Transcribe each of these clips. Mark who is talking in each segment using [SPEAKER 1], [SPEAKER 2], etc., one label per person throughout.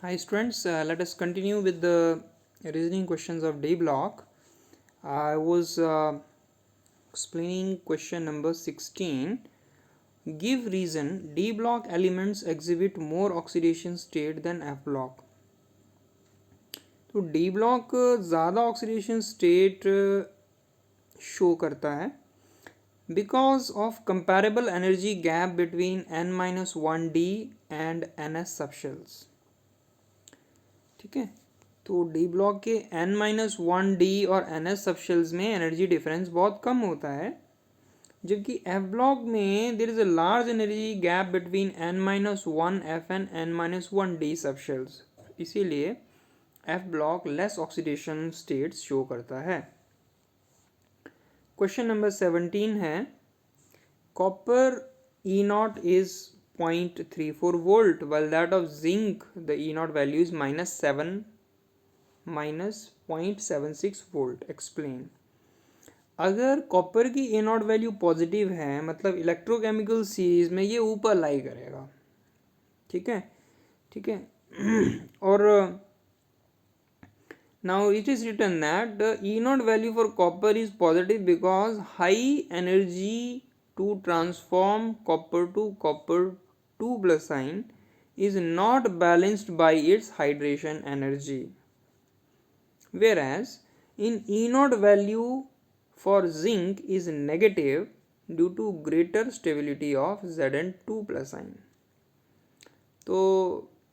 [SPEAKER 1] Hi students, let us continue with the reasoning questions of D block. I was explaining question number 16. Give reason D block elements exhibit more oxidation state than F block. तो D block ज़्यादा oxidation state show करता है because of comparable energy gap between n-1d and ns subshells. ठीक है, तो D block के n-1d और ns subshells में एनर्जी डिफरेंस बहुत कम होता है, जबकि एफ ब्लॉक में there is a large energy gap between n-1f and n-1d subshells, इसीलिए F block less oxidation states show करता है. क्वेश्चन नंबर 17 है copper E nought is 0.34 volt while that of zinc the E naught value is -0.76 volt. Explain. अगर copper की ए not value positive है मतलब electrochemical series में ये ऊपर लाई करेगा. ठीक है, ठीक है. और now it is written that the E naught value for copper is positive because high energy to transform copper to copper 2 plus ion is not balanced by its hydration energy, whereas in E naught value for zinc is negative due to greater stability of Zn2 plus ion. तो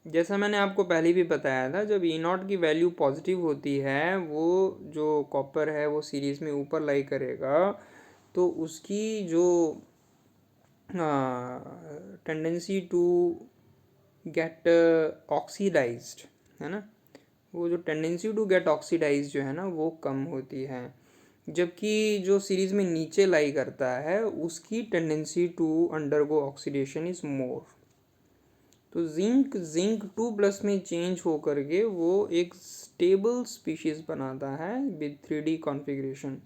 [SPEAKER 1] जैसा मैंने आपको पहले भी बताया था, जब ई naught की वैल्यू पॉजिटिव होती है वो जो कॉपर है वो सीरीज में ऊपर लाई करेगा, तो उसकी जो टेंडेंसी टू गेट ऑक्सीडाइज्ड है ना, वो जो टेंडेंसी टू गेट ऑक्सीडाइज जो है ना वो कम होती है, जबकि जो सीरीज में नीचे लाई करता है उसकी tendency to undergo oxidation is more. तो जिंक 2 प्लस में चेंज हो करके वो एक स्टेबल स्पीशीज बनाता है विद 3D कॉन्फ़िगरेशन,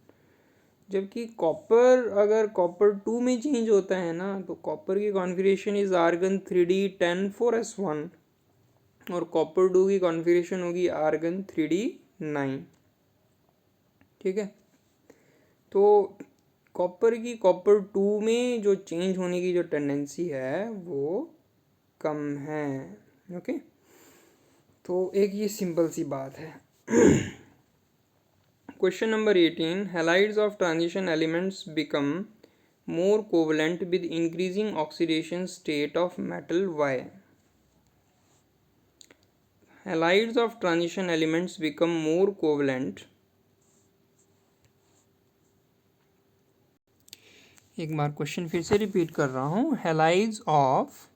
[SPEAKER 1] जबकि कॉपर अगर कॉपर 2 में चेंज होता है ना तो कॉपर की configuration is argon 3D10 4s1 और कॉपर 2 की कॉन्फ़िगरेशन होगी आर्गन 3D9. ठीक है, तो कॉपर की कॉपर 2 में जो चेंज होने की जो टेंडेंसी है वो कम है. ओके, तो एक ये सिंपल सी बात है. Question number 18. Halides of transition elements become more covalent with increasing oxidation state of metal why. Halides of transition elements become more covalent. एक बार क्वेश्चन फिर से रिपीट कर रहा हूँ. Halides of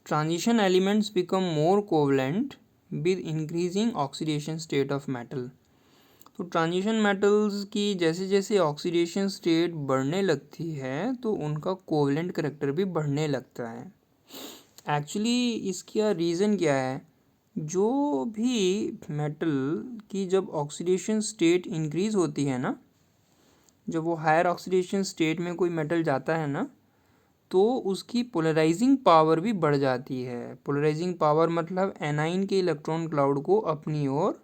[SPEAKER 1] transition elements become more covalent with increasing oxidation state of metal. तो transition metals की जैसे जैसे ऑक्सीडेशन स्टेट बढ़ने लगती है तो उनका कोवलेंट करेक्टर भी बढ़ने लगता है. एक्चुअली इसका रीज़न क्या है, जो भी मेटल की जब ऑक्सीडेशन स्टेट इंक्रीज होती है ना, जब वो हायर ऑक्सीडेशन स्टेट में कोई मेटल जाता है ना तो उसकी पोलराइजिंग पावर भी बढ़ जाती है. पोलराइजिंग पावर मतलब एनाइन के इलेक्ट्रॉन क्लाउड को अपनी ओर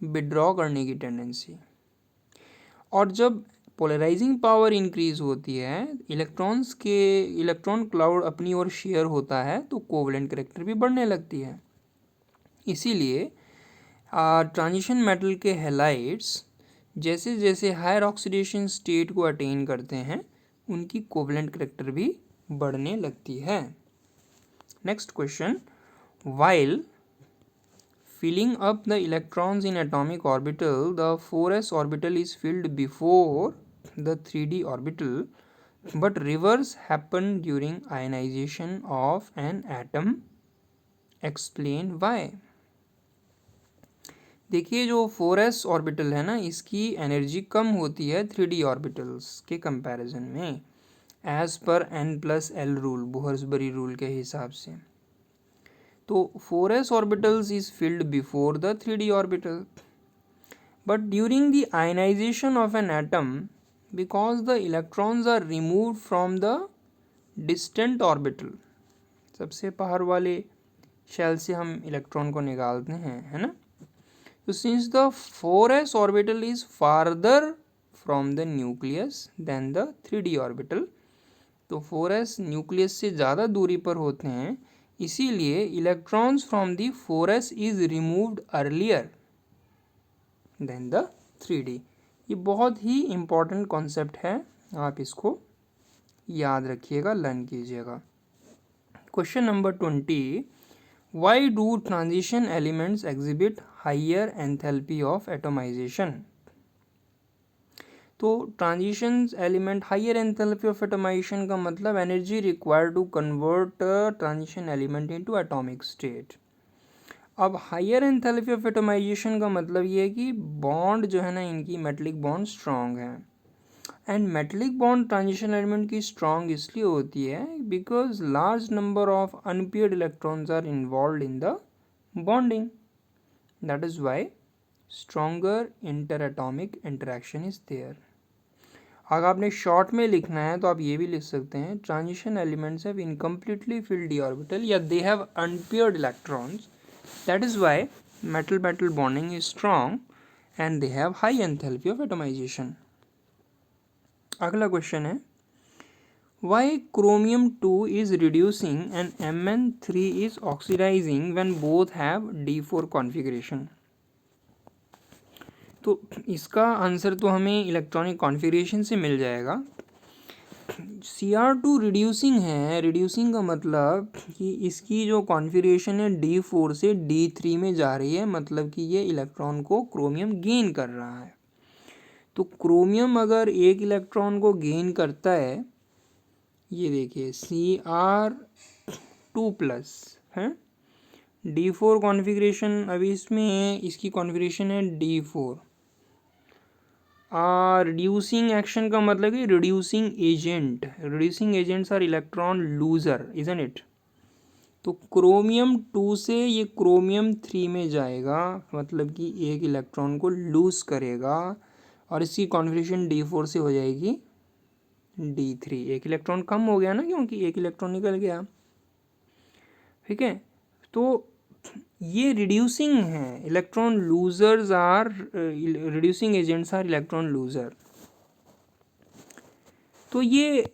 [SPEAKER 1] विड्रॉ करने की टेंडेंसी. और जब पोलराइजिंग पावर इंक्रीज होती है, इलेक्ट्रॉन्स के इलेक्ट्रॉन क्लाउड अपनी ओर शेयर होता है तो कोवलेंट करेक्टर भी बढ़ने लगती है. इसीलिए ट्रांजिशन मेटल के हैलाइड्स जैसे जैसे हायर ऑक्सीडेशन स्टेट को अटेन करते हैं उनकी कोवलेंट करेक्टर भी बढ़ने लगती है. Next question. While filling up the electrons in atomic orbital, the 4s orbital is filled before the 3d orbital, but reverse happen during ionization of an atom. Explain why. देखिए जो 4s orbital है ना इसकी energy कम होती है 3d orbitals के comparison में as per n+l rule, बोहर्सबरी rule के हिसाब से. तो 4s orbitals is filled before the 3d orbital, but during the ionization of an atom, because the electrons are removed from the distant orbital, सबसे बाहर वाले shell से हम इलेक्ट्रॉन को निकालते हैं, है ना। तो since the 4s orbital is farther from the nucleus than the 3d orbital, तो 4s न्यूक्लियस से ज़्यादा दूरी पर होते हैं, इसीलिए electrons from the 4s is removed earlier than the 3d। ये बहुत ही इम्पॉर्टेंट कॉन्सेप्ट है, आप इसको याद रखिएगा, लर्न कीजिएगा। Question number 20, why do transition elements exhibit higher enthalpy of atomisation. तो transition element higher enthalpy of atomisation का मतलब energy required to convert transition element into atomic state. अब हाइयर एंथैल्पी ऑफ एटोमाइजेशन का मतलब ये है कि बॉन्ड जो है ना, इनकी मेटलिक बॉन्ड स्ट्रॉन्ग है, and metallic bond transition element की स्ट्रॉन्ग इसलिए होती है because large number of unpaired electrons are involve in the bonding, that is why stronger inter atomic interaction is there. अगर आपने शॉर्ट में लिखना है तो आप ये भी लिख सकते हैं, transition elements have incompletely filled d orbital, या they have unpaired electrons, that is why metal metal bonding is strong and they have high enthalpy of atomisation. अगला क्वेश्चन है, why chromium 2 is reducing and Mn3 is oxidising when both have d4 configuration. तो इसका answer तो हमें electronic configuration से मिल जाएगा। Cr2 reducing है, reducing का मतलब कि इसकी जो कॉन्फ़िगरेशन है d4 से d3 में जा रही है, मतलब कि ये इलेक्ट्रॉन को क्रोमियम गेन कर रहा है। तो क्रोमियम अगर एक इलेक्ट्रॉन को गेन करता है, ये देखिए Cr2+ है, d4 कॉन्फ़िगरेशन अभी इसमें है, इसकी कॉन्फ़िगरेशन है d4। रिड्यूसिंग एक्शन का मतलब है reducing agent, reducing agents are electron loser, isn't it. तो क्रोमियम 2 से ये क्रोमियम 3 में जाएगा, मतलब कि एक इलेक्ट्रॉन को लूज करेगा, और इसकी कॉन्फ़िगरेशन d4 से हो जाएगी d3। एक इलेक्ट्रॉन कम हो गया ना, क्योंकि एक इलेक्ट्रॉन निकल गया, ठीक है। तो ये रिड्यूसिंग है, electron losers are, reducing agents are electron loser. तो ये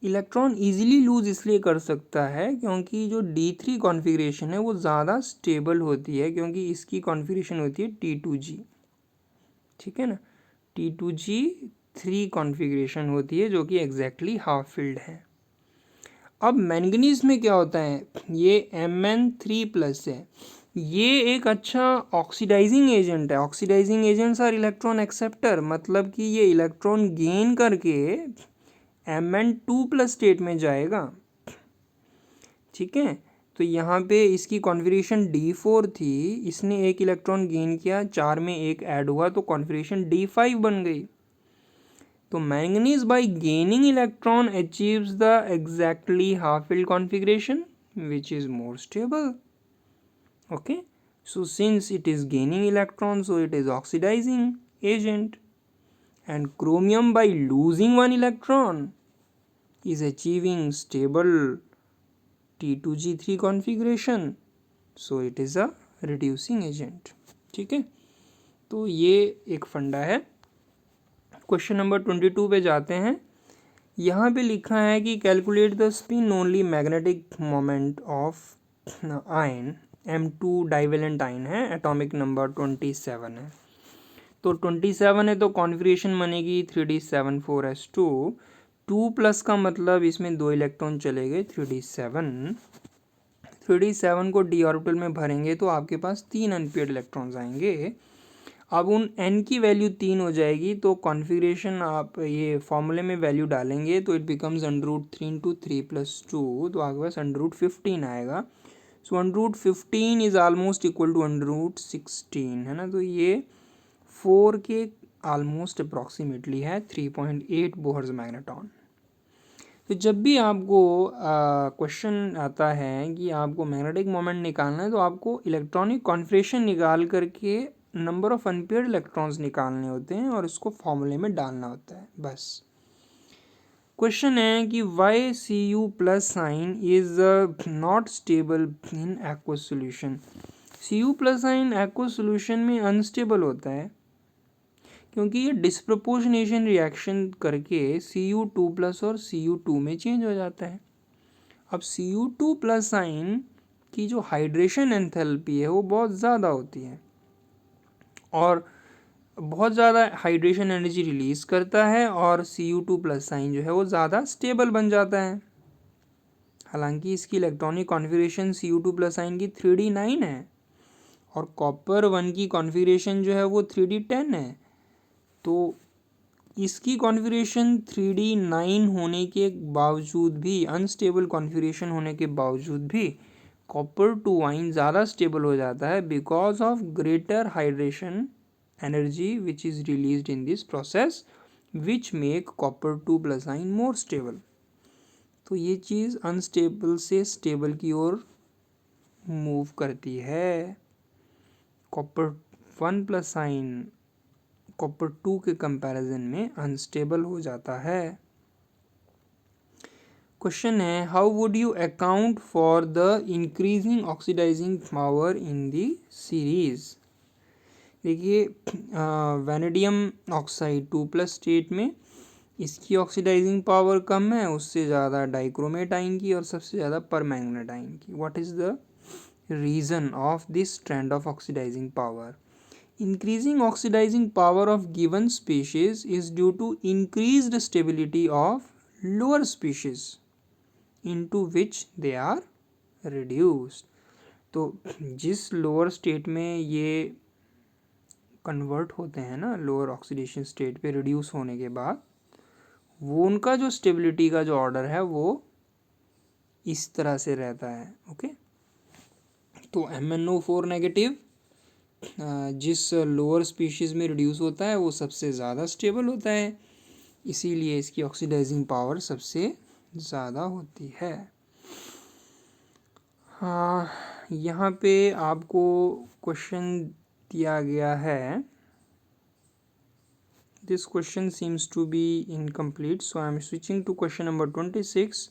[SPEAKER 1] इलेक्ट्रॉन इजीली लूज इसलिए कर सकता है क्योंकि जो d3 कॉन्फ़िगरेशन है वो ज़्यादा स्टेबल होती है, क्योंकि इसकी कॉन्फ़िगरेशन होती है T2g, ठीक है ना, T2g3 कॉन्फ़िगरेशन होती है जो कि एग्जैक्टली हाफ फिल्ड है। अब मैंगनीज में क्या होता है, ये Mn3+ है, ये एक अच्छा ऑक्सीडाइजिंग एजेंट है। Oxidizing agents are electron acceptor, मतलब कि ये इलेक्ट्रॉन गेन करके Mn2+ स्टेट में जाएगा, ठीक है। तो यहाँ पे इसकी कॉन्फ़िगरेशन d4 थी, इसने एक इलेक्ट्रॉन गेन किया, 4 में एक ऐड हुआ तो कॉन्फ़िगरेशन d5 बन गई। तो manganese bye gaining electron achieves the exactly half filled configuration which is more stable. Okay, so since it is gaining electrons, so it is oxidizing agent, and chromium by losing one electron is achieving stable T2g3 configuration, so it is a reducing agent, ठीक है। तो ये एक फंडा है। Question number 22 पे जाते हैं। यहाँ पे लिखा है कि calculate the spin only magnetic moment of ion M2 divalent ion है, एटॉमिक नंबर 27 है। तो 27 है तो कॉन्फ़िगरेशन बनेगी 3d74s2, 2+ का मतलब इसमें 2 इलेक्ट्रॉन चले गए 3d7, 3d7 को d ऑर्बिटल में भरेंगे तो आपके पास 3 अनपेयर्ड इलेक्ट्रॉन्स आएंगे। अब उन n की वैल्यू 3 हो जाएगी, तो कॉन्फ़िगरेशन आप ये फॉर्मूले में वैल्यू डालेंगे तो इट बिकम्स √3 × 3 + 2, तो आपके पास √15 आएगा। सो 1√15 इज ऑलमोस्ट इक्वल टू 1√16, है ना। तो ये 4 के ऑलमोस्ट अप्रॉक्सीमेटली है, 3.8 बोहर्स मैग्नेटॉन। तो जब भी आपको क्वेश्चन आता है कि आपको मैग्नेटिक मोमेंट निकालना है, तो आपको इलेक्ट्रॉनिक कॉन्फ़िगरेशन निकाल करके नंबर ऑफ अनपेयर्ड इलेक्ट्रॉन्स निकालने होते हैं और इसको फॉर्मूले में डालना होता है, बस। क्वेश्चन है कि why Cu plus sign is not stable in aqueous solution. Cu plus sign aqueous solution में अनस्टेबल होता है क्योंकि ये डिस्प्रपोर्शनेशन रिएक्शन करके Cu2 प्लस और Cu2 में चेंज हो जाता है। अब Cu2 प्लस साइन की जो हाइड्रेशन एंथैल्पी है वो बहुत ज़्यादा होती है और बहुत ज़्यादा हाइड्रेशन एनर्जी रिलीज़ करता है और Cu2 प्लस साइन जो है वो ज़्यादा स्टेबल बन जाता है। हालांकि इसकी electronic configuration Cu2 plus sign की 3d9 है और कॉपर 1 की कॉन्फ़िगरेशन जो है वो 3d10 है। तो इसकी कॉन्फ़िगरेशन 3d9 होने के बावजूद भी, अनस्टेबल कॉन्फ़िगरेशन होने के बावजूद भी कॉपर 2 आइन ज़्यादा स्टेबल हो जाता है because of greater hydration energy which is released in this process which make copper 2 plus ion more stable। तो ये चीज़ अनस्टेबल से स्टेबल की ओर मूव करती है। कॉपर 1 प्लस आइन कॉपर 2 के कंपैरिजन में अनस्टेबल हो जाता है। क्वेश्चन है how would you account for the increasing oxidizing power in the series. देखिए वैनेडियम ऑक्साइड 2+ स्टेट में इसकी ऑक्सीडाइजिंग पावर कम है, उससे ज़्यादा डाइक्रोमेट आयन की और सबसे ज़्यादा परमैंगनेट आयन की। What is the reason of this trend of oxidizing power. Increasing oxidizing power of given species is due to increased stability of lower species into which they are reduced. तो जिस lower state में ये convert होते हैं ना, lower oxidation state पे reduce होने के बाद, वो उनका जो स्टेबिलिटी का जो ऑर्डर है वो इस तरह से रहता है। ओके, तो MnO4 नेगेटिव जिस लोअर स्पीशीज़ में रिड्यूस होता है वो सबसे ज़्यादा स्टेबल होता है, इसीलिए इसकी ऑक्सीडाइजिंग पावर सबसे ज़्यादा होती है। हाँ, यहाँ पे आपको क्वेश्चन दिया गया है। This question seems to be incomplete, so I am switching to question number 26.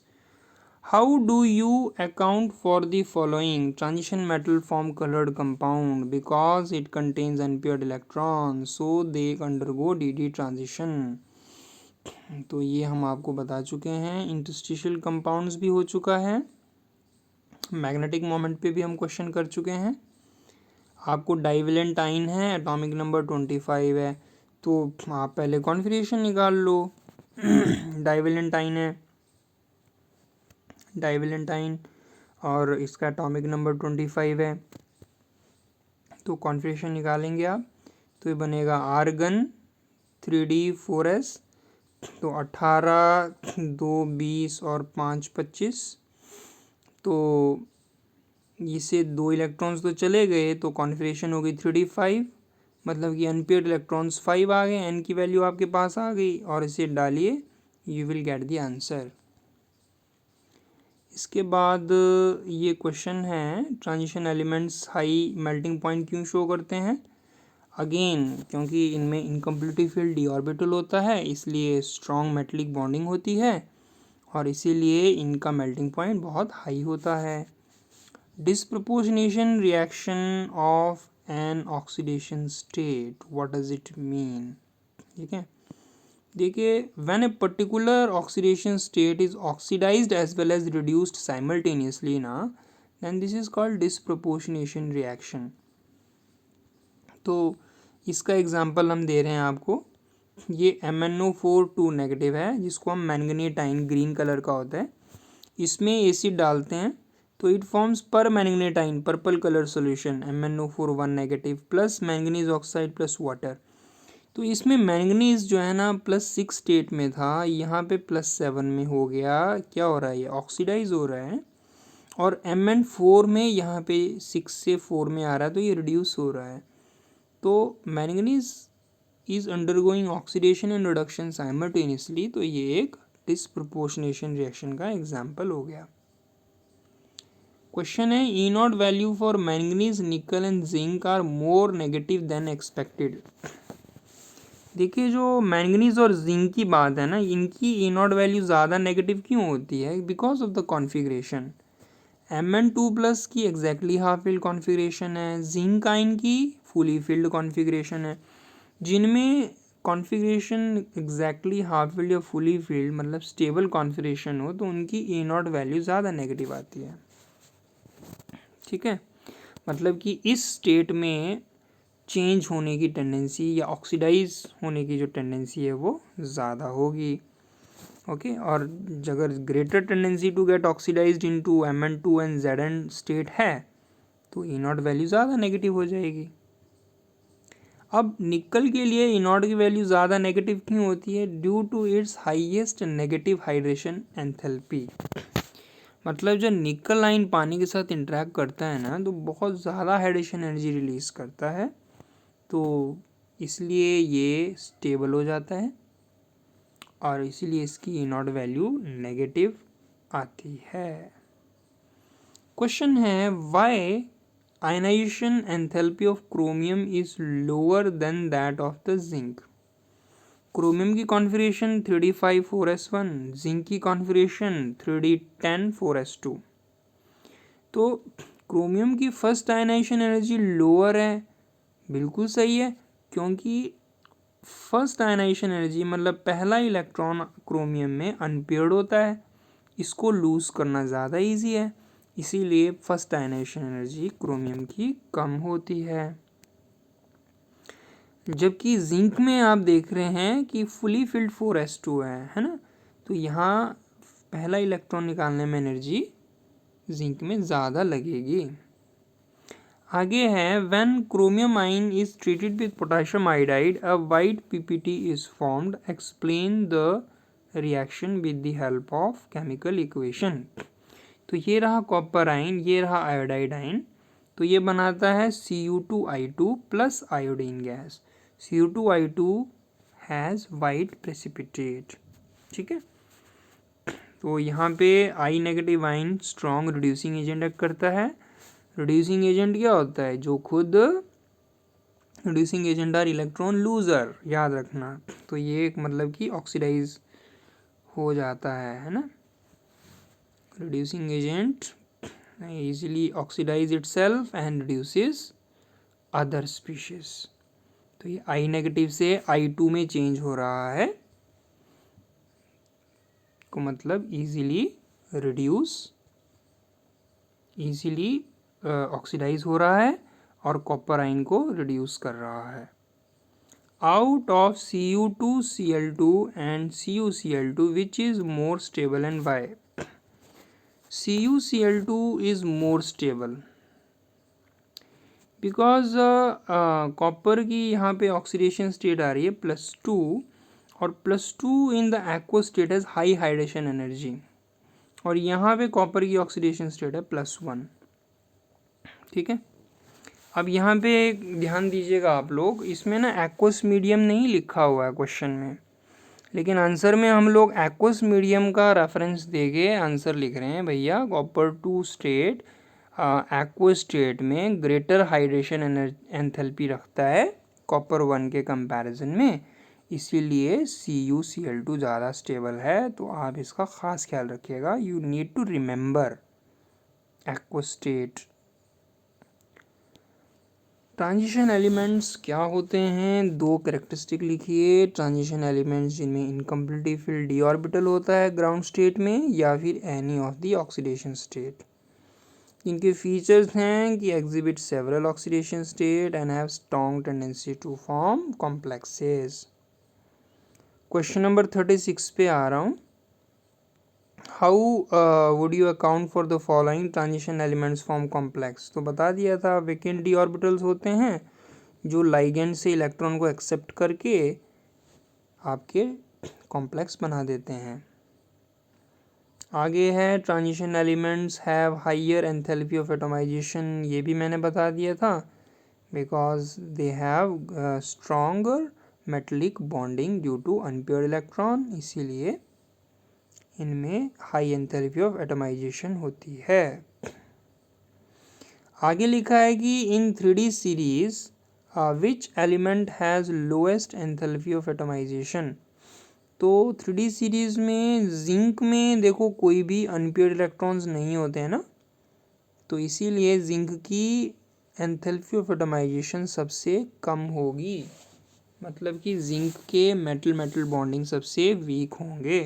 [SPEAKER 1] How do you account for the following? Transition metal form colored compound because it contains unpaired electrons, so they undergo dd transition. तो ये हम आपको बता चुके हैं। Interstitial compounds भी हो चुका है, मैग्नेटिक मोमेंट पे भी हम क्वेश्चन कर चुके हैं। आपको डाइवेलेंट आइन है, एटॉमिक नंबर 25 है, तो आप पहले कॉन्फ़िगरेशन निकाल लो। डाइवेलेंट आइन है, डाइवेलेंट आइन और इसका एटॉमिक नंबर 25 है, तो कॉन्फ़िगरेशन निकालेंगे आप तो ये बनेगा आर्गन 3d4s, तो 18 2 20 और 5 25, तो इसे 2 इलेक्ट्रॉन्स तो चले गए तो कॉन्फ़िगरेशन हो गई 3d5, मतलब कि अनपेयर्ड इलेक्ट्रॉन्स 5 आ गए, n की वैल्यू आपके पास आ गई और इसे डालिए, you will get the answer. इसके बाद ये क्वेश्चन है transition elements high melting point क्यों शो करते हैं। अगेन क्योंकि इनमें इनकम्प्लीटिव फील्ड डी ऑर्बिटल होता है, इसलिए स्ट्रॉन्ग मेटलिक बॉन्डिंग होती है और इसीलिए इनका मेल्टिंग पॉइंट बहुत हाई होता है। Disproportionation reaction of an oxidation state, what does it mean. ठीक है, देखिए when a particular oxidation state is oxidised as well as reduced simultaneously ना, then this is called disproportionation reaction. तो इसका example हम दे रहे हैं आपको, ये MnO4 2 नेगेटिव है जिसको हम मैंगनीट आयन ग्रीन कलर का होता है, इसमें एसिड डालते हैं तो it forms permanganate ion purple colour solution MnO4 1 negative plus manganese oxide plus water. तो इसमें मैंगनीज जो है ना +6 स्टेट में था, यहाँ पे +7 में हो गया। क्या हो रहा है, ये ऑक्सीडाइज हो रहा है और Mn4 में यहाँ पे 6 से 4 में आ रहा है तो ये रिड्यूस हो रहा है। तो manganese is undergoing oxidation and reduction simultaneously, तो ये एक डिस्प्रपोर्शनेशन रिएक्शन का एग्जाम्पल हो गया। क्वेश्चन है E0 value for manganese nickel and zinc are more negative than expected. देखिए जो मैंगनीज और जिंक की बात है ना, इनकी ई नॉट वैल्यू ज़्यादा नेगेटिव क्यों होती है? Because of the configuration. Mn2+ की एग्जैक्टली हाफ फिल्ड कॉन्फ़िगरेशन है, जिंक आयन की फुली फिल्ड कॉन्फ़िगरेशन है। जिनमें कॉन्फ़िगरेशन एग्जैक्टली हाफ फिल्ड या फुली फिल्ड मतलब स्टेबल कॉन्फ़िगरेशन हो तो उनकी ई नॉट वैल्यू ज़्यादा नेगेटिव आती है। ठीक है, मतलब कि इस स्टेट में चेंज होने की टेंडेंसी या ऑक्सीडाइज होने की जो टेंडेंसी है वो ज़्यादा होगी। ओके, और अगर greater tendency to get oxidized into Mn2 and Zn state है तो ई नॉट वैल्यू ज़्यादा नेगेटिव हो जाएगी। अब निकल के लिए ई नॉट की वैल्यू ज़्यादा नेगेटिव क्यों होती है? Due to its highest negative hydration enthalpy. मतलब जब निकल आयन पानी के साथ इंटरेक्ट करता है ना तो बहुत ज़्यादा हाइड्रेशन एनर्जी रिलीज़ करता है, तो इसलिए ये स्टेबल हो जाता है और इसीलिए इसकी ई नॉट वैल्यू नेगेटिव आती है। क्वेश्चन है why ionization enthalpy of chromium is lower than that of the zinc. Chromium की कॉन्फ़िगरेशन 3d5 4s1, जिंक की कॉन्फ़िगरेशन 3d10 4s2। तो क्रोमियम की फर्स्ट आयनाइजेशन एनर्जी लोअर है, बिल्कुल सही है, क्योंकि फर्स्ट आयनाइजेशन एनर्जी मतलब पहला इलेक्ट्रॉन क्रोमियम में अनपेयर्ड होता है, इसको लूज़ करना ज़्यादा इजी है, इसीलिए फर्स्ट आयनाइजेशन एनर्जी क्रोमियम की कम होती है। जबकि जिंक में आप देख रहे हैं कि फुली फिल्ड 4s2 है ना, तो यहाँ पहला इलेक्ट्रॉन निकालने में एनर्जी जिंक में ज़्यादा लगेगी। आगे है when chromium ion is treated with potassium iodide a white PPT is formed, explain the reaction with the help of chemical equation. तो ये रहा कॉपर आयन, ये रहा आयोडाइड आयन, तो ये बनाता है Cu2I2 plus iodine gas. Cu2I2 has white precipitate. ठीक है, तो यहाँ पे I negative ion strong reducing agent act करता है। रिड्यूसिंग एजेंट क्या होता है? जो खुद reducing agent are electron loser, याद रखना। तो ये एक मतलब कि ऑक्सीडाइज हो जाता है ना। Reducing agent easily oxidize itself and reduces other species। तो ये I नेगेटिव से I2 में चेंज हो रहा है, को मतलब easily reduce, easily ऑक्सीडाइज हो रहा है और कॉपर आयन को रिड्यूस कर रहा है। Out of Cu2Cl2 and CuCl2 which is more stable and why? CuCl2 is more stable because copper की यहाँ पे ऑक्सीडेशन स्टेट आ रही है +2 और +2 in the aqueous state has high hydration energy, और यहाँ पे कॉपर की ऑक्सीडेशन स्टेट है +1। ठीक है, अब यहाँ पे ध्यान दीजिएगा आप लोग, इसमें ना एक्वस मीडियम नहीं लिखा हुआ है क्वेश्चन में, लेकिन आंसर में हम लोग एक्वस मीडियम का रेफरेंस देके आंसर लिख रहे हैं। भैया कॉपर 2 स्टेट एक्वस स्टेट में ग्रेटर हाइड्रेशन एंथैल्पी रखता है कॉपर 1 के कंपैरिजन में, इसीलिए CuCl2 ज़्यादा स्टेबल है। तो आप इसका ख़ास ख्याल रखिएगा, you need to remember aqueous state. Transition elements क्या होते हैं? दो कैरेक्टरिस्टिक लिखिए। ट्रांजिशन एलिमेंट्स जिनमें इनकम्प्लीटली फिल्ड d ऑर्बिटल होता है ग्राउंड स्टेट में या फिर any of the oxidation state. इनके फीचर्स हैं कि exhibit several oxidation state and have strong tendency to form complexes. Question number 36 पे आ रहा हूँ। How would you account for the following transition elements form complex? तो बता दिया था वेकेंट d ऑर्बिटल्स होते हैं जो लाइगेंड से इलेक्ट्रॉन को एक्सेप्ट करके आपके कॉम्प्लेक्स बना देते हैं। आगे है transition elements have higher enthalpy of atomization, ये भी मैंने बता दिया था, because they have stronger metallic bonding due to unpaired electron, इसीलिए इनमें हाई एंथैल्पी ऑफ एटमाइजेशन होती है। आगे लिखा है कि in 3D series which element has lowest enthalpy of atomization. तो 3D सीरीज़ में जिंक में देखो कोई भी अनपेयर्ड इलेक्ट्रॉन्स नहीं होते हैं ना, तो इसीलिए जिंक की एंथैल्पी ऑफ एटमाइजेशन सबसे कम होगी, मतलब कि जिंक के मेटल मेटल बॉन्डिंग सबसे वीक होंगे।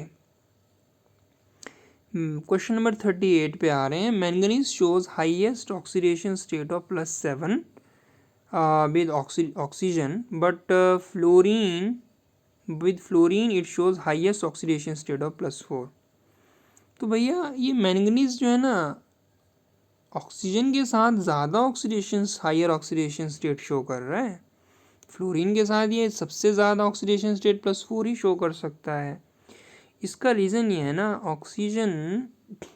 [SPEAKER 1] क्वेश्चन नंबर 38 पे आ रहे हैं। Manganese shows highest oxidation state of +7 with oxygen, but with fluorine it shows highest oxidation state of +4। तो भैया ये मैंगनीज जो है ना ऑक्सीजन के साथ ज़्यादा oxidation higher oxidation state show कर रहा है, फ्लोरीन के साथ ये सबसे ज़्यादा ऑक्सीडेशन स्टेट +4 ही शो कर सकता है। इसका रीज़न ये है ना, ऑक्सीजन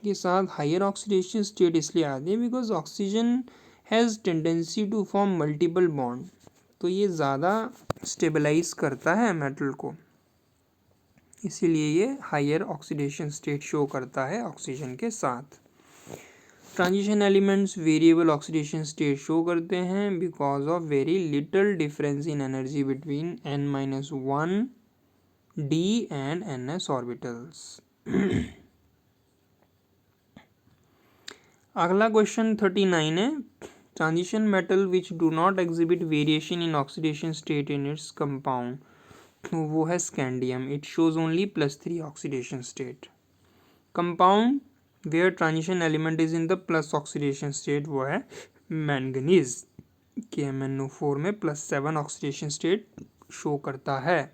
[SPEAKER 1] के साथ हायर ऑक्सीडेशन स्टेट इसलिए आती है because oxygen has tendency to form multiple bond, तो ये ज़्यादा स्टेबलाइज करता है मेटल को, इसीलिए ये हायर ऑक्सीडेशन स्टेट शो करता है ऑक्सीजन के साथ। Transition elements variable oxidation state show करते हैं because of very little difference in energy between n-1 d and ns orbitals. अगला क्वेश्चन 39 है। Transition metal which do not exhibit variation in oxidation state in its compound, वो है scandium, it shows only +3 oxidation state. Compound where transition element is in the plus oxidation state वो है manganese, KMnO4 में +7 oxidation state show करता है।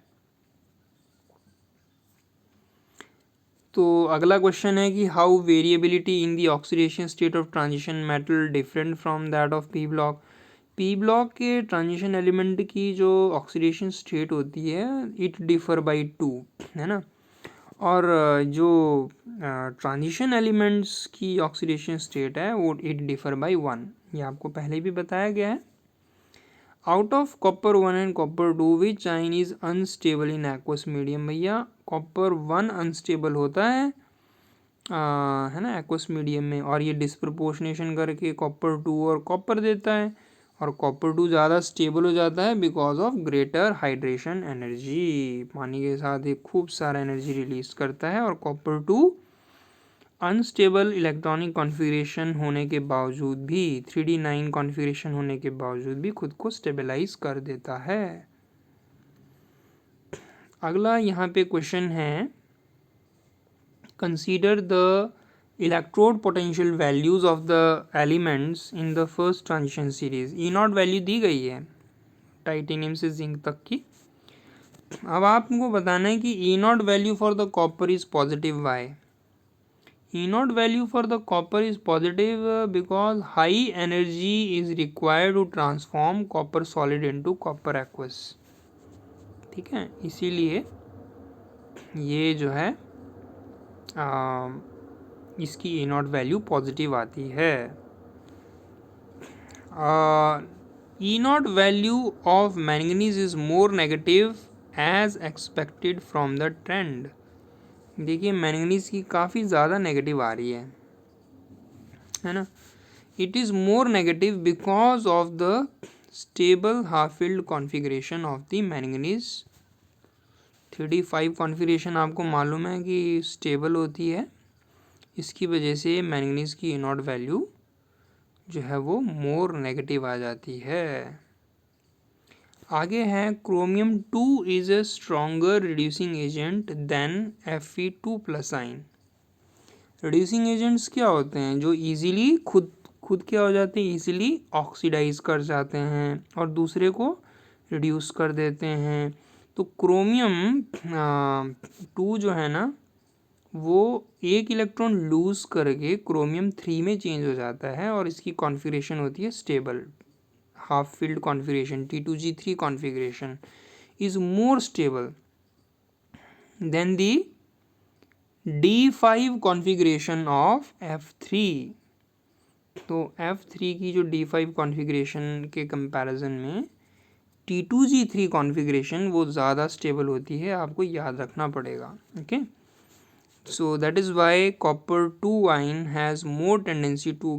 [SPEAKER 1] तो अगला question है कि how variability in the oxidation state of transition metal different from that of P block. P block के ट्रांजिशन एलिमेंट की जो ऑक्सीडेशन स्टेट होती है इट डिफर बाई 2 है ना, और जो ट्रांजिशन एलिमेंट्स की ऑक्सीडेशन स्टेट है वो इट डिफर बाई 1, ये आपको पहले भी बताया गया है। Out of copper 1 and copper 2 which ion is unstable in aqueous medium. भैया कॉपर 1 अनस्टेबल होता है ना एक्वस मीडियम में, और ये डिस्प्रपोर्शनेशन करके कॉपर 2 और कॉपर देता है, और कॉपर 2 ज़्यादा स्टेबल हो जाता है because of greater hydration energy, पानी के साथ एक खूब सारा एनर्जी रिलीज करता है, और कॉपर 2 अनस्टेबल इलेक्ट्रॉनिक कॉन्फ़िगरेशन होने के बावजूद भी 3d9 कॉन्फ़िगरेशन होने के बावजूद भी खुद को स्टेबलाइज कर देता है। अगला यहाँ पे क्वेश्चन है, consider the electrode potential values of the elements in the first transition series. E0 value दी गई है टाइटेनियम से जिंक तक की। अब आपको बताना है कि E0 value for the copper is positive why. E0 value for the copper is positive because high energy is required to transform copper solid into copper aqueous, ठीक है, इसीलिए ये जो है इसकी E0 वैल्यू पॉजिटिव आती है। E0 value of manganese is more negative as expected from the trend. देखिए मैंगनीज की काफ़ी ज़्यादा नेगेटिव आ रही है ना, it is more negative because of the stable half filled configuration of the manganese. 3d5 configuration आपको मालूम है कि स्टेबल होती है, इसकी वजह से मैंगनीज की E0 वैल्यू जो है वो मोर नेगेटिव आ जाती है। आगे है chromium 2 is a stronger reducing agent than Fe2+ ion. Reducing agents क्या होते हैं, जो इजीली खुद क्या हो जाते हैं, इजीली ऑक्सीडाइज कर जाते हैं और दूसरे को रिड्यूस कर देते हैं। तो क्रोमियम 2 जो है ना वो एक इलेक्ट्रॉन लूज करके क्रोमियम 3 में चेंज हो जाता है, और इसकी कॉन्फ़िगरेशन होती है stable half filled configuration। T2G3 configuration is more stable than the D5 configuration of F3। तो F3 की जो D5 configuration के कंपैरिजन में T2G3 configuration वो ज़्यादा स्टेबल होती है, आपको याद रखना पड़ेगा। Okay, so that is why copper 2 ion has more tendency to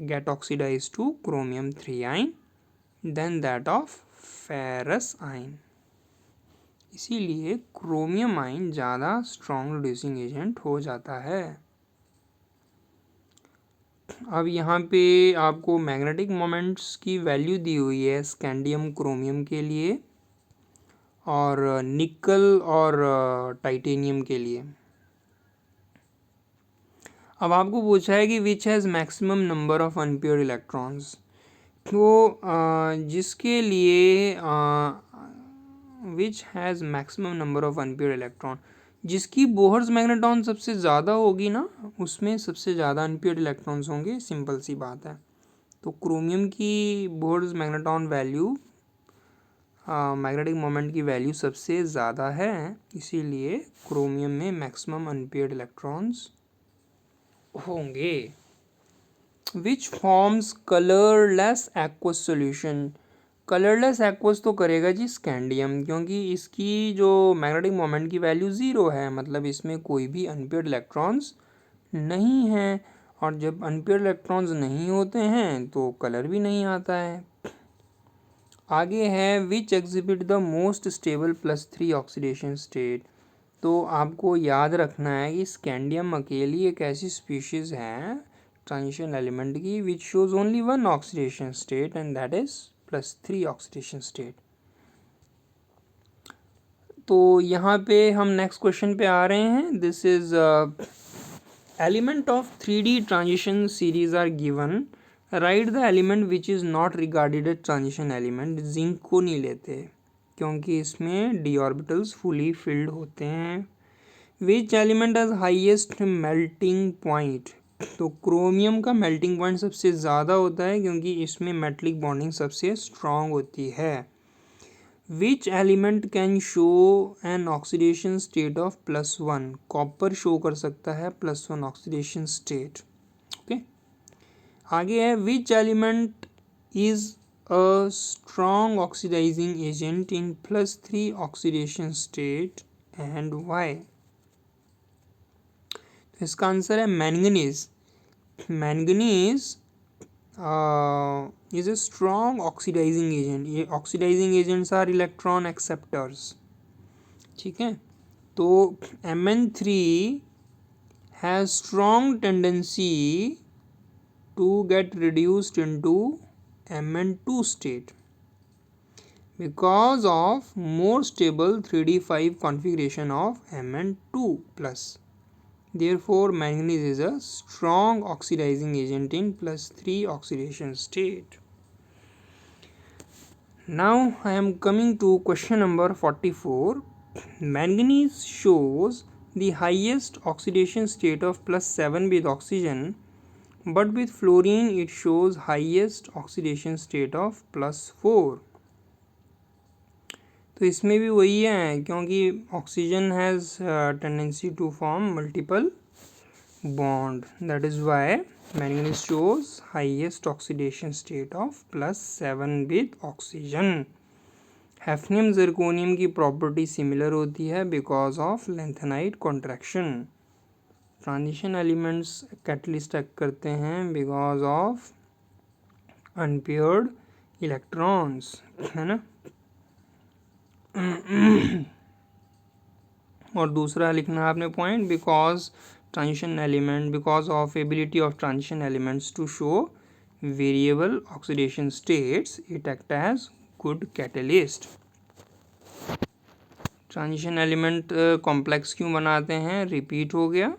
[SPEAKER 1] get oxidized to chromium 3 ion than that of ferrous ion. इसीलिए क्रोमियम आयन ज़्यादा स्ट्रॉन्ग रिड्यूसिंग एजेंट हो जाता है। अब यहाँ पे आपको मैग्नेटिक मोमेंट्स की वैल्यू दी हुई है स्कैंडियम क्रोमियम के लिए और निकल और टाइटेनियम के लिए। अब आपको पूछा है कि which has maximum number of unpaired electrons. तो जिसके लिए which has maximum number of unpaired electron, जिसकी बोहर्स मैग्नेटॉन सबसे ज़्यादा होगी ना, उसमें सबसे ज़्यादा अनपेयर्ड इलेक्ट्रॉन्स होंगे। सिंपल सी बात है। तो क्रोमियम की Bohr's magneton value, magnetic moment की वैल्यू सबसे ज़्यादा है, इसीलिए क्रोमियम में मैक्सिमम अनपेयर्ड इलेक्ट्रॉन्स होंगे। Which forms colourless aqueous solution. Colourless aqueous तो करेगा जी स्कैंडियम, क्योंकि इसकी जो मैग्नेटिक मोमेंट की वैल्यू ज़ीरो है, मतलब इसमें कोई भी अनपेयर्ड इलेक्ट्रॉन्स नहीं हैं, और जब अनपेयर्ड इलेक्ट्रॉन्स नहीं होते हैं तो कलर भी नहीं आता है। आगे है विच exhibit the most stable +3 oxidation state. तो आपको याद रखना है कि स्कैंडियम अकेली एक ऐसी स्पीशीज़ है ट्रांजिशन एलिमेंट की which shows only one oxidation state and that is +3 oxidation state. तो यहाँ पे हम नेक्स्ट क्वेश्चन पे आ रहे हैं। This is element of 3D transition series are given, right the element which is not regarded as transition element. Zinc को नहीं लेते क्योंकि इसमें डी ऑर्बिटल्स फुली फिल्ड होते हैं। Which element has highest melting point. तो क्रोमियम का melting point सबसे ज़्यादा होता है क्योंकि इसमें मेटलिक बॉन्डिंग सबसे स्ट्रॉन्ग होती है। Which element can show an oxidation state of +1। Copper show कर सकता है +1 ऑक्सीडेशन स्टेट। ओके, आगे है which element is a strong oxidizing agent in +3 oxidation state and why. तो इसका आंसर है manganese. Manganese is a strong oxidizing agent. ये oxidizing agents are electron acceptors. ठीक है, तो Mn3 has strong tendency to get reduced into Mn2 state because of more stable 3d5 configuration of Mn2 plus. Therefore, manganese is a strong oxidizing agent in +3 oxidation state. Now I am coming to question number 44. Manganese shows the highest oxidation state of +7 with oxygen, but with fluorine it shows highest oxidation state of +4. तो इसमें भी वही है, क्योंकि oxygen has tendency to form multiple bond, that is why manganese shows highest oxidation state of +7 with oxygen. Hafnium zirconium की property similar होती है because of lanthanide contraction. Transition elements catalyst act करते हैं बिकॉज ऑफ अनपेयर्ड इलेक्ट्रॉन्स, है ना। और दूसरा लिखना है आपने point, because transition element, because of ability of transition elements to show variable oxidation states it act as good catalyst. Transition element complex क्यों बनाते हैं, रिपीट हो गया।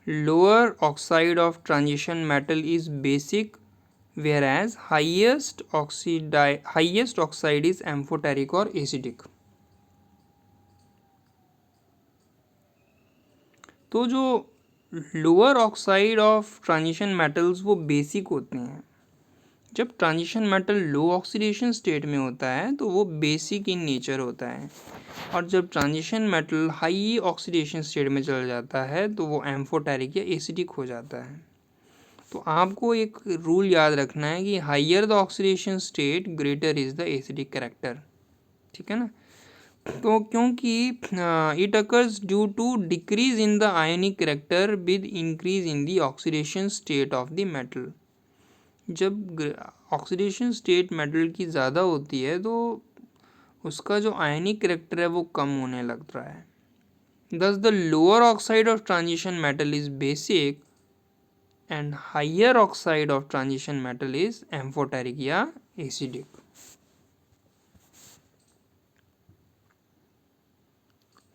[SPEAKER 1] Lower oxide of transition metal is basic whereas highest oxide is amphoteric or acidic. तो जो lower oxide of transition metals वो basic होते हैं। जब transition metal low oxidation state में होता है तो वो बेसिक इन नेचर होता है, और जब transition metal high oxidation state में चला जाता है तो वो एम्फोटेरिक या एसिडिक हो जाता है। तो आपको एक रूल याद रखना है कि higher the oxidation state greater is the acidic character, ठीक है ना। तो क्योंकि it occurs due to decrease in the ionic character with increase in the oxidation state of the metal. जब ऑक्सीडेशन स्टेट मेटल की ज़्यादा होती है तो उसका जो आयनिक करेक्टर है वो कम होने लग रहा है. Thus the lower oxide of transition metal is basic and higher oxide of transition metal is amphoteric या acidic.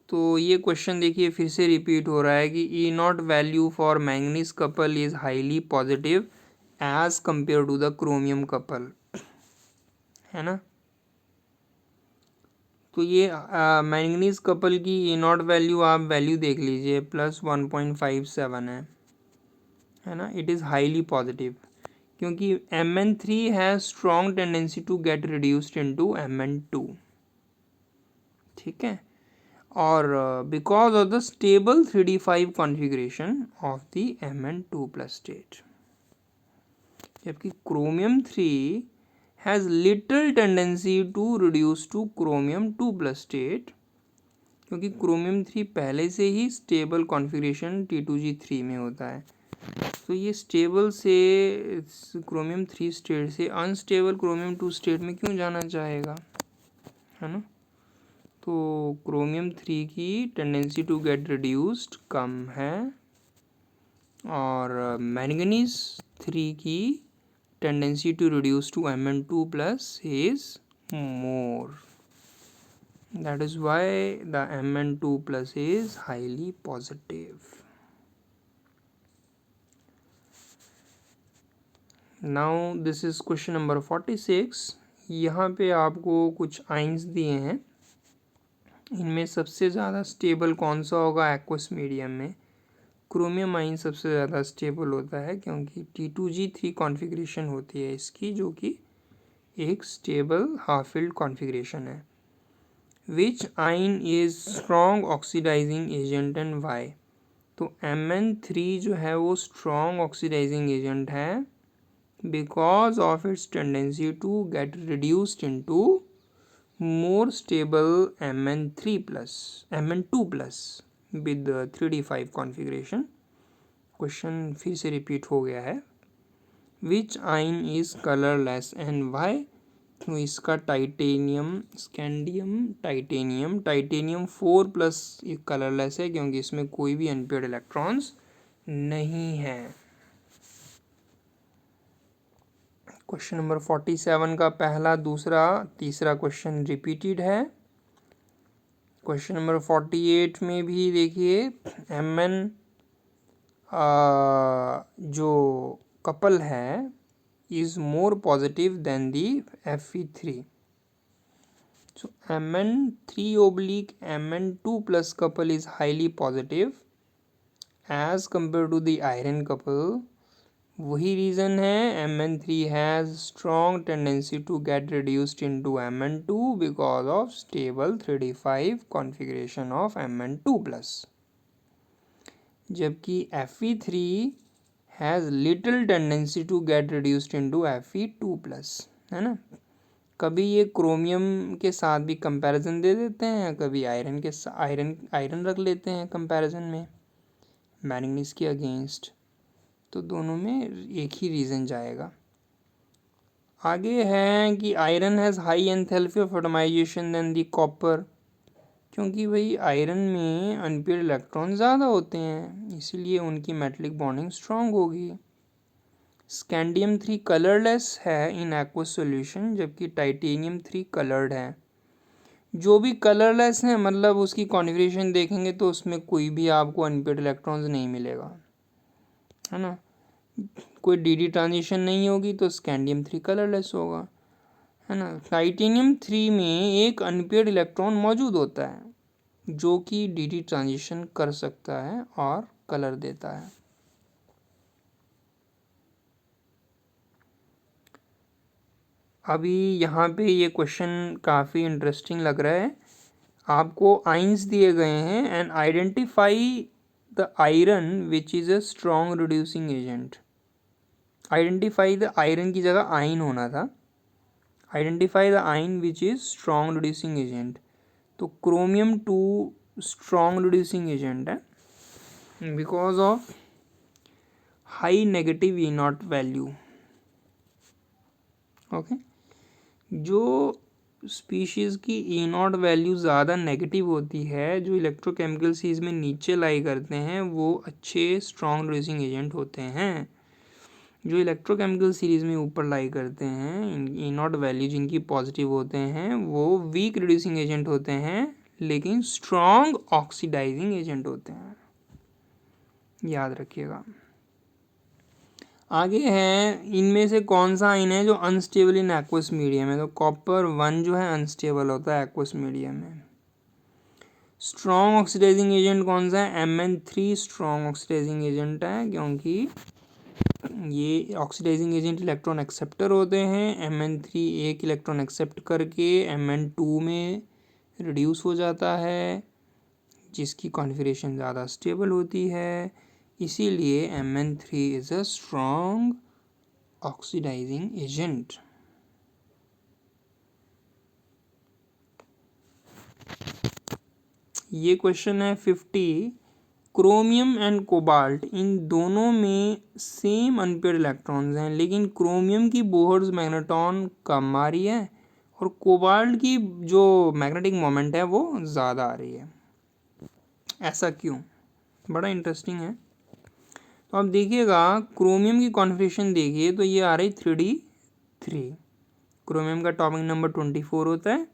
[SPEAKER 1] तो ये क्वेश्चन देखिए फिर से रिपीट हो रहा है कि E not value for manganese couple is highly positive as compare to the chromium couple, है ना. तो ये मैंगनीज कपल की ई नॉट वैल्यू आप वैल्यू देख लीजिए +1.57 है ना. इट इज़ हाईली पॉजिटिव क्योंकि Mn3 has strong tendency to get reduced into Mn2, ठीक है. और because of the stable 3d5 configuration of the Mn2 plus state, जबकि chromium 3 has little tendency to reduce to chromium 2 plus state, क्योंकि chromium 3 पहले से ही stable configuration T2G3 में होता है. तो ये स्टेबल से क्रोमियम 3 स्टेट से अनस्टेबल क्रोमियम 2 स्टेट में क्यों जाना चाहेगा, है ना. तो क्रोमियम 3 की टेंडेंसी टू गेट रिड्यूस्ड कम है और मैंगनीज 3 की tendency to reduce to Mn2 plus is more. That is why the Mn2 plus is highly positive. Now this is question number 46. यहाँ पे आपको कुछ आइंस दिए हैं. इनमें सबसे ज़्यादा स्टेबल कौन सा होगा एक्वस मीडियम में. क्रोमियम आइन सबसे ज़्यादा स्टेबल होता है क्योंकि T2G3 कॉन्फ़िगरेशन होती है इसकी, जो कि एक स्टेबल हाफ फील्ड कॉन्फ़िगरेशन है. Which ion is strong oxidizing agent and why. तो Mn3 जो है वो स्ट्रॉन्ग ऑक्सीडाइजिंग एजेंट है because of its tendency to get reduced into more stable Mn2 plus with the 3d5 configuration. Question फिर से repeat हो गया है. Which ion is colourless and why. तो इसका टाइटेनियम 4+ कलरलेस है क्योंकि इसमें कोई भी अनपेयर्ड इलेक्ट्रॉन्स नहीं है. क्वेश्चन नंबर 47 का पहला, दूसरा, तीसरा क्वेश्चन रिपीटेड है. क्वेश्चन नंबर 48 में भी देखिए Mn जो कपल है is more positive than the Fe3. So Mn3/Mn2 plus couple is highly positive as compare to the iron couple. वही रीज़न है Mn3 has strong tendency to get reduced into Mn2 because of stable 3d5 configuration of Mn2 plus, जबकि Fe3 has little tendency to get reduced into Fe2 plus, है ना. कभी ये chromium के साथ भी कंपैरिजन दे देते हैं, कभी आयरन के आयरन रख लेते हैं कंपैरिजन में मैंगनीज के अगेंस्ट. तो दोनों में एक ही रीज़न जाएगा. आगे है कि iron has high enthalpy of atomization than the copper, क्योंकि भाई आयरन में अनपेयर्ड इलेक्ट्रॉन ज़्यादा होते हैं इसीलिए उनकी मेटलिक बॉन्डिंग स्ट्रॉन्ग होगी. स्कैंडियम 3 कलरलेस है इन एक्वस सॉल्यूशन, जबकि टाइटेनियम 3 कलर्ड है. जो भी कलरलेस है मतलब उसकी कॉन्फ़िगरेशन देखेंगे तो उसमें कोई भी आपको अनपेयर्ड इलेक्ट्रॉन्स नहीं मिलेगा, है ना. कोई डी ट्रांजिशन नहीं होगी तो स्कैंडियम 3 कलरलेस होगा, है ना. टाइटेनियम 3 में एक अनपेयर्ड इलेक्ट्रॉन मौजूद होता है जो कि डी ट्रांजिशन कर सकता है और कलर देता है. अभी यहाँ पे ये क्वेश्चन काफ़ी इंटरेस्टिंग लग रहा है. आपको आइंस दिए गए हैं and identify the iron which is a strong reducing agent. Identify the iron की जगह आइन होना था. आइडेंटिफाई द आइन which is strong reducing agent. तो क्रोमियम 2 स्ट्रॉन्ग रिड्यूसिंग एजेंट है because of high negative E0 value. Okay, जो species की ई नॉट वैल्यू ज़्यादा नेगेटिव होती है, जो इलेक्ट्रोकेमिकल सीरीज में नीचे लाई करते हैं, वो अच्छे स्ट्रॉन्ग रिड्यूसिंग एजेंट होते हैं। जो इलेक्ट्रोकेमिकल सीरीज में ऊपर लाई करते हैं, ई नॉट वैल्यू जिनकी पॉजिटिव होते हैं, वो वीक रिड्यूसिंग एजेंट होते हैं, लेकिन स्ट्रॉन्ग ऑक्सीडाइजिंग एजेंट होते हैं, याद रखिएगा। आगे है, इनमें से कौन सा आयन है जो अनस्टेबल इन एक्वस मीडियम है? तो कॉपर 1 जो है अनस्टेबल होता है एक्वस मीडियम में। स्ट्रॉन्ग ऑक्सीडाइजिंग एजेंट कौन सा है? Mn3 स्ट्रॉन्ग ऑक्सीडाइजिंग एजेंट है, क्योंकि ये ऑक्सीडाइजिंग एजेंट इलेक्ट्रॉन एक्सेप्टर होते हैं। Mn3 एक इलेक्ट्रॉन एक्सेप्ट करके Mn2 में रिड्यूस हो जाता है, जिसकी कॉन्फिगरेशन ज़्यादा स्टेबल होती है, इसीलिए Mn3 is a strong oxidizing agent. ये क्वेश्चन है 50। क्रोमियम एंड कोबाल्ट, इन दोनों में सेम अनपेयर्ड इलेक्ट्रॉन्स हैं, लेकिन क्रोमियम की बोहर्स मैग्नेटॉन कम आ रही है और कोबाल्ट की जो मैग्नेटिक मोमेंट है वो ज़्यादा आ रही है। ऐसा क्यों? बड़ा इंटरेस्टिंग है। तो आप देखिएगा, क्रोमियम की कॉन्फिगरेशन देखिए तो ये आ रही 3d3। क्रोमियम का टॉपिक नंबर 24 होता है,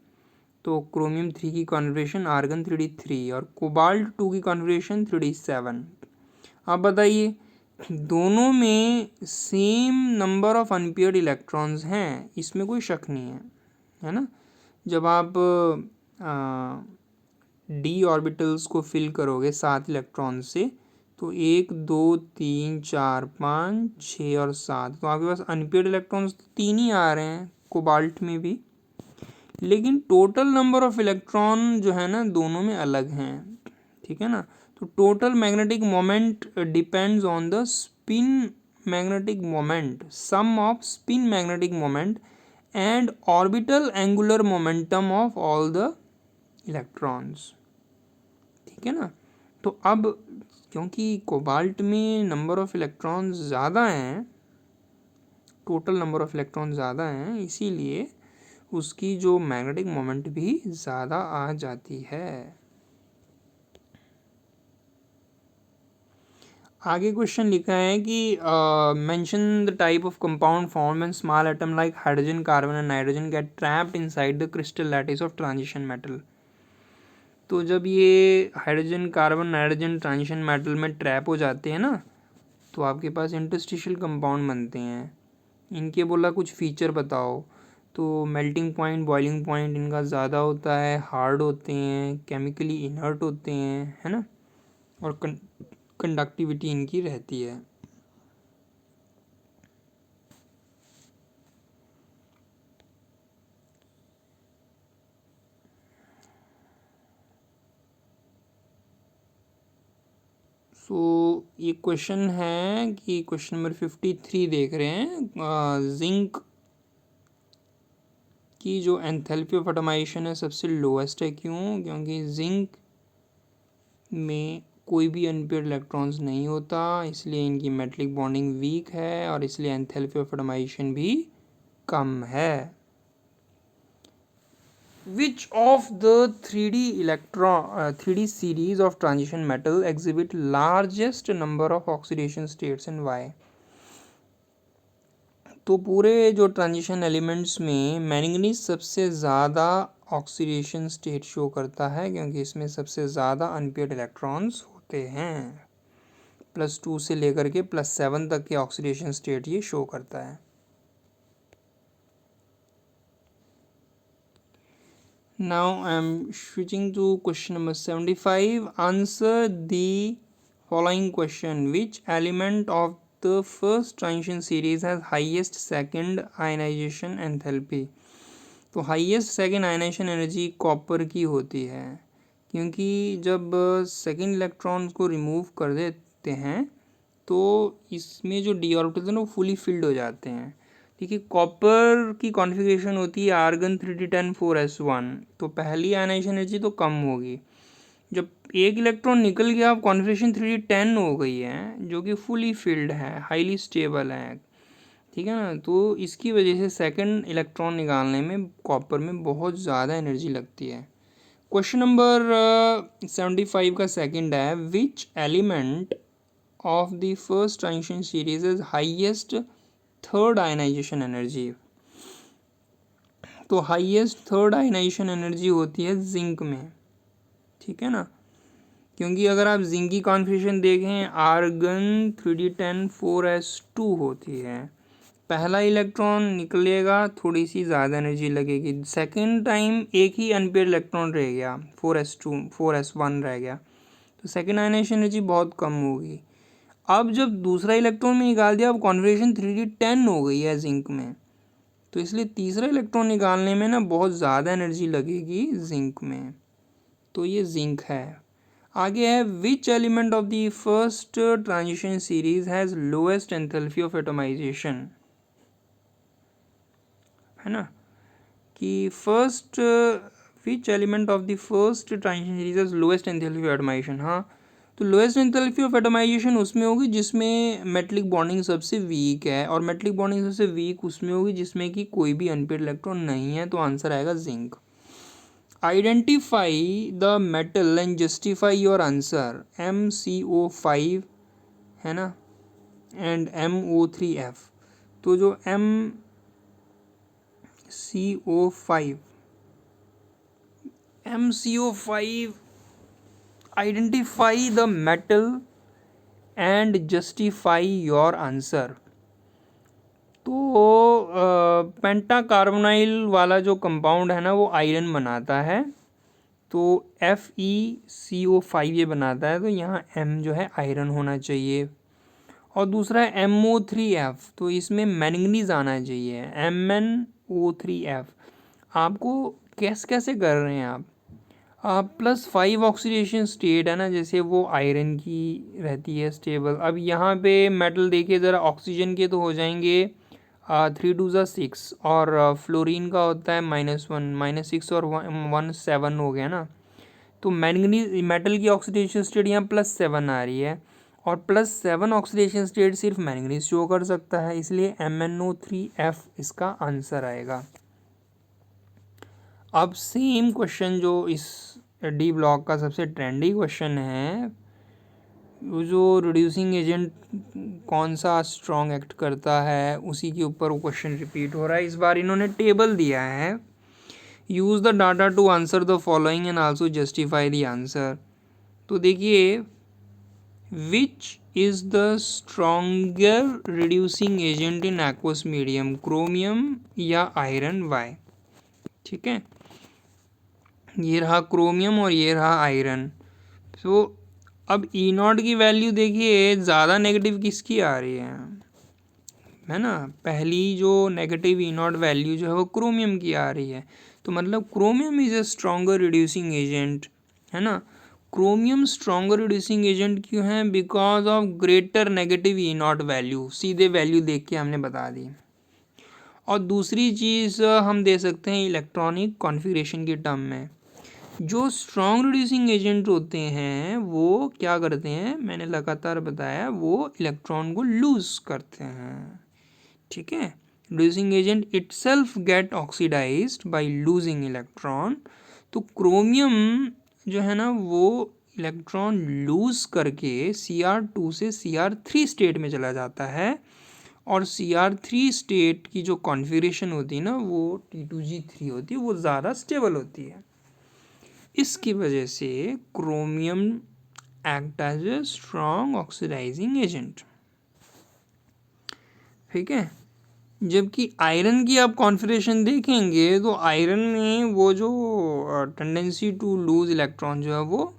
[SPEAKER 1] तो क्रोमियम 3 की कॉन्फिगरेशन आर्गन 3d3 और कोबाल्ट 2 की कॉन्फिगरेशन 3d7। आप बताइए, दोनों में same number of unpaired electrons हैं, इसमें कोई शक नहीं है ना। जब आप डी ऑर्बिटल्स को फिल करोगे 7 इलेक्ट्रॉन से, तो 1 2 3 4 5 6 और 7, तो आपके पास अनपेयर्ड इलेक्ट्रॉन्स तो 3 ही आ रहे हैं कोबाल्ट में भी, लेकिन टोटल नंबर ऑफ इलेक्ट्रॉन जो है ना दोनों में अलग हैं, ठीक है ना। तो total magnetic moment depends on the spin magnetic moment, sum of spin magnetic moment and orbital angular momentum of all the electrons, ठीक है ना। तो अब क्योंकि कोबाल्ट में नंबर ऑफ इलेक्ट्रॉन्स ज़्यादा हैं, टोटल नंबर ऑफ इलेक्ट्रॉन ज़्यादा हैं, इसीलिए उसकी जो मैग्नेटिक मोमेंट भी ज़्यादा आ जाती है। आगे क्वेश्चन लिखा है कि mention the type of compound form when small atom like hydrogen carbon and nitrogen gate trapped inside the crystal lattice of transition metal. तो जब ये hydrogen carbon nitrogen transition metal में ट्रैप हो जाते हैं ना, तो आपके पास इंटरस्टिशियल कंपाउंड बनते हैं। इनके बोला कुछ फीचर बताओ, तो मेल्टिंग पॉइंट बॉइलिंग पॉइंट इनका ज़्यादा होता है, हार्ड होते हैं, केमिकली इनर्ट होते हैं, है ना, और कंडक्टिविटी इनकी रहती है। ये क्वेश्चन है कि क्वेश्चन नंबर 53 देख रहे हैं, जिंक की जो एंथैल्पी ऑफ एटमाइजेशन है सबसे लोएस्ट है। क्यों? क्योंकि जिंक में कोई भी अनपेयर्ड इलेक्ट्रॉन्स नहीं होता, इसलिए इनकी मेटलिक बॉन्डिंग वीक है और इसलिए एंथैल्पी ऑफ एटमाइजेशन भी कम है। Which of the 3D series of transition metal exhibit largest number of oxidation states and why? तो पूरे जो ट्रांजिशन एलिमेंट्स में मैंगनीज सबसे ज़्यादा ऑक्सीडेशन स्टेट शो करता है, क्योंकि इसमें सबसे ज़्यादा अनपेयर्ड इलेक्ट्रॉन्स होते हैं। +2 से लेकर के +7 तक के ऑक्सीडेशन स्टेट ये शो करता है। Now I am switching to question number 75. Answer the following question. Which element of the first transition series has highest second ionization enthalpy? तो highest second ionization energy copper की होती है, क्योंकि जब second electrons को remove कर देते हैं तो इसमें जो डी ऑर्बिटल्स हैं वो फुली फिल्ड हो जाते हैं। देखिए, कॉपर की कॉन्फ़िगरेशन होती है आर्गन 3d10 4s1, तो पहली आयनाइजेशन एनर्जी तो कम होगी। जब एक इलेक्ट्रॉन निकल गया, अब कॉन्फ़िगरेशन 3d10 हो गई है, जो कि फुली फिल्ड है, हाईली स्टेबल है, ठीक है ना। तो इसकी वजह से सेकंड इलेक्ट्रॉन निकालने में कॉपर में बहुत ज़्यादा एनर्जी लगती है। क्वेश्चन नंबर 75 का सेकंड है, which element of the first transition series is highest third ionization energy. तो हाईएस्ट थर्ड आयनाइजेशन एनर्जी होती है जिंक में, ठीक है ना। क्योंकि अगर आप जिंक की कॉन्फ़िगरेशन देखें, आर्गन 3d10 4s2 होती है। पहला इलेक्ट्रॉन निकलेगा, थोड़ी सी ज़्यादा एनर्जी लगेगी। सेकेंड टाइम एक ही अनपेयर इलेक्ट्रॉन रह गया, 4s2 4s1 रह गया, तो सेकेंड आयनाइजेशन एनर्जी बहुत कम होगी। अब जब दूसरा इलेक्ट्रॉन में निकाल दिया, अब कॉन्फ़िगरेशन 3d10 हो गई है जिंक में, तो इसलिए तीसरा इलेक्ट्रॉन निकालने में ना बहुत ज़्यादा एनर्जी लगेगी जिंक में, तो ये जिंक है। आगे है, which element of the first transition series has lowest enthalpy of atomization, है ना, कि first which element of the first transition series has lowest enthalpy of atomization. हाँ, तो लोएस्ट एंथैल्पी ऑफ एटमाइजेशन उसमें होगी जिसमें मेटलिक बॉन्डिंग सबसे week है, और मेटलिक बॉन्डिंग सबसे वीक उसमें होगी जिसमें कि कोई भी अनपेयर इलेक्ट्रॉन नहीं है, तो आंसर आएगा zinc. Identify the metal and justify your answer. MCO5 है ना, एंड MO3F। तो जो MCO5 identify the metal and justify your answer. तो पेंटा कार्बोनाइल वाला जो कंपाउंड है ना, वो आयरन बनाता है, तो FeCO5 ये बनाता है, तो यहाँ M जो है आयरन होना चाहिए। और दूसरा है MO3F, तो इसमें मैंगनीज आना चाहिए, MnO3F। आपको कैसे कर रहे हैं आप +5 ऑक्सीडेशन स्टेट है ना, जैसे वो आयरन की रहती है स्टेबल। अब यहाँ पे मेटल देखिए ज़रा, ऑक्सीजन के तो हो जाएंगे 3 2 6, और फ्लोरीन का होता है -1 -6 और 1 7 हो गया ना। तो मैंगनीज मेटल की ऑक्सीडेशन स्टेट यहाँ +7 आ रही है, और +7 ऑक्सीडेशन स्टेट सिर्फ मैंगनीज शो कर सकता है, इसलिए MnO3F इसका आंसर आएगा। अब सेम क्वेश्चन जो इस डी ब्लॉक का सबसे ट्रेंडी क्वेश्चन है, वो जो रिड्यूसिंग एजेंट कौन सा स्ट्रॉन्ग एक्ट करता है, उसी के ऊपर वो क्वेश्चन रिपीट हो रहा है। इस बार इन्होंने टेबल दिया है, use the data to answer the following and also justify the answer. तो देखिए, which is the stronger reducing agent in aqueous medium, chromium या आयरन, वाई। ठीक है, ये रहा क्रोमियम और ये रहा आयरन। तो अब E0 की वैल्यू देखिए, ज़्यादा नेगेटिव किसकी आ रही है ना, पहली जो नेगेटिव E0 वैल्यू जो है वो क्रोमियम की आ रही है, तो मतलब chromium is a stronger reducing agent, है ना। क्रोमियम स्ट्रॉन्गर रिड्यूसिंग एजेंट क्यों है, because of greater negative E0 value, सीधे वैल्यू देख के हमने बता दी। और दूसरी चीज़ हम दे सकते हैं इलेक्ट्रॉनिक कॉन्फ़िगरेशन की टर्म में, जो स्ट्रॉन्ग रिड्यूसिंग एजेंट होते हैं वो क्या करते हैं, मैंने लगातार बताया, वो इलेक्ट्रॉन को लूज़ करते हैं। ठीक है, reducing agent itself get oxidized by losing electron. तो क्रोमियम जो है ना, वो इलेक्ट्रॉन लूज़ करके Cr2 से Cr3 स्टेट में चला जाता है, और Cr3 स्टेट की जो कॉन्फ़िगरेशन होती है ना, वो T2G3 होती है, वो ज़्यादा स्टेबल होती है। इसकी वजह से chromium act as a strong oxidizing agent. ठीक है, जबकि आयरन की आप कॉन्फ़िगरेशन देखेंगे, तो आयरन में वो जो टेंडेंसी टू लूज इलेक्ट्रॉन जो है वो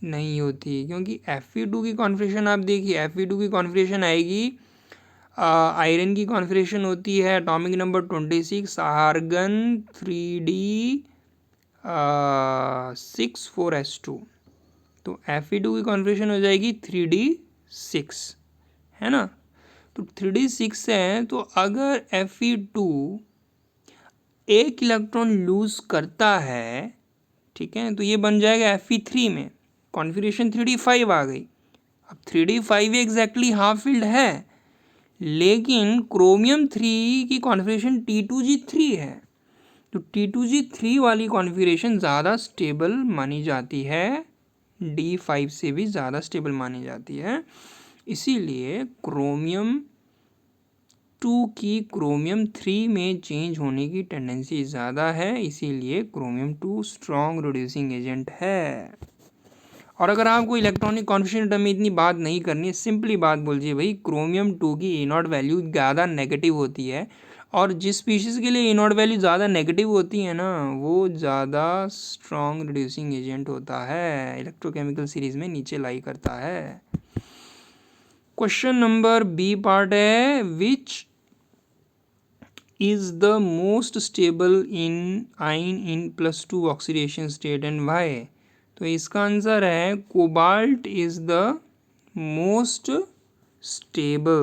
[SPEAKER 1] नहीं होती, क्योंकि Fe2 की कॉन्फ़िगरेशन आप देखिए, Fe2 की कॉन्फ़िगरेशन आएगी, आयरन की कॉन्फ़िगरेशन होती है atomic number 26, argon 3d6 4s2, तो Fe2 की कॉन्फ़िगरेशन हो जाएगी 3d6, है ना। तो 3d6 है, तो अगर Fe2 एक इलेक्ट्रॉन लूज़ करता है, ठीक है, तो ये बन जाएगा Fe3 में कॉन्फ़िगरेशन 3d5 आ गई। अब 3d5 एग्जैक्टली हाफ फील्ड है, लेकिन क्रोमियम 3 की कॉन्फ़िगरेशन T2G3 है, तो T2G3 वाली कॉन्फ़िगरेशन ज़्यादा स्टेबल मानी जाती है, D5 से भी ज़्यादा स्टेबल मानी जाती है। इसीलिए क्रोमियम 2 की क्रोमियम 3 में चेंज होने की टेंडेंसी ज़्यादा है, इसीलिए क्रोमियम 2 स्ट्रॉन्ग रिड्यूसिंग एजेंट है। और अगर आपको इलेक्ट्रॉनिक कॉन्फिगरेशन टर्म में इतनी बात नहीं करनी है, सिंपली बात बोलिए भाई क्रोमियम 2 की E0 वैल्यू ज़्यादा नेगेटिव होती है, और जिस स्पीशीज़ के लिए E0 वैल्यू ज़्यादा नेगेटिव होती है ना, वो ज़्यादा स्ट्रॉन्ग रिड्यूसिंग एजेंट होता है, इलेक्ट्रोकेमिकल सीरीज में नीचे लाई करता है। क्वेश्चन नंबर बी पार्ट है, विच is the most stable in ion in +2 oxidation state and why? तो इसका आंसर है cobalt is the most stable.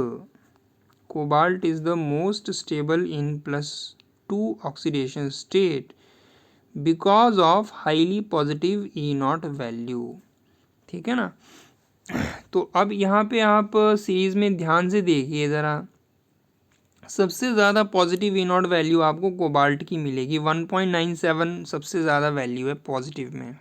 [SPEAKER 1] Cobalt is the most stable in +2 oxidation state because of highly positive E0 value. ठीक है ना। तो अब यहाँ पे आप सीरीज में ध्यान से देखिए ज़रा, सबसे ज़्यादा पॉजिटिव E0 वैल्यू आपको कोबाल्ट की मिलेगी, 1.97 सबसे ज़्यादा वैल्यू है पॉजिटिव में।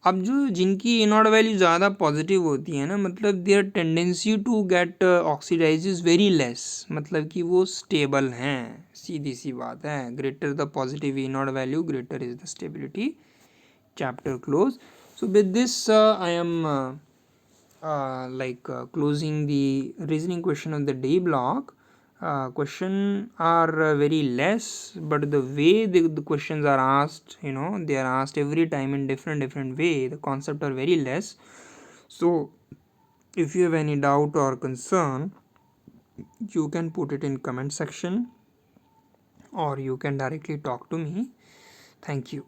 [SPEAKER 1] अब जो जिनकी E0 वैल्यू ज़्यादा पॉजिटिव होती है ना, मतलब there tendency to get oxidise is very less, मतलब कि वो स्टेबल हैं, सीधी सी बात है। Greater the positive E0 value greater is the stability. Chapter close. So with this I am closing the reasoning question of the day block. Question are very less, but the way the questions are asked, they are asked every time in different way. The concept are very less. So if you have any doubt or concern, you can put it in comment section or you can directly talk to me. Thank you.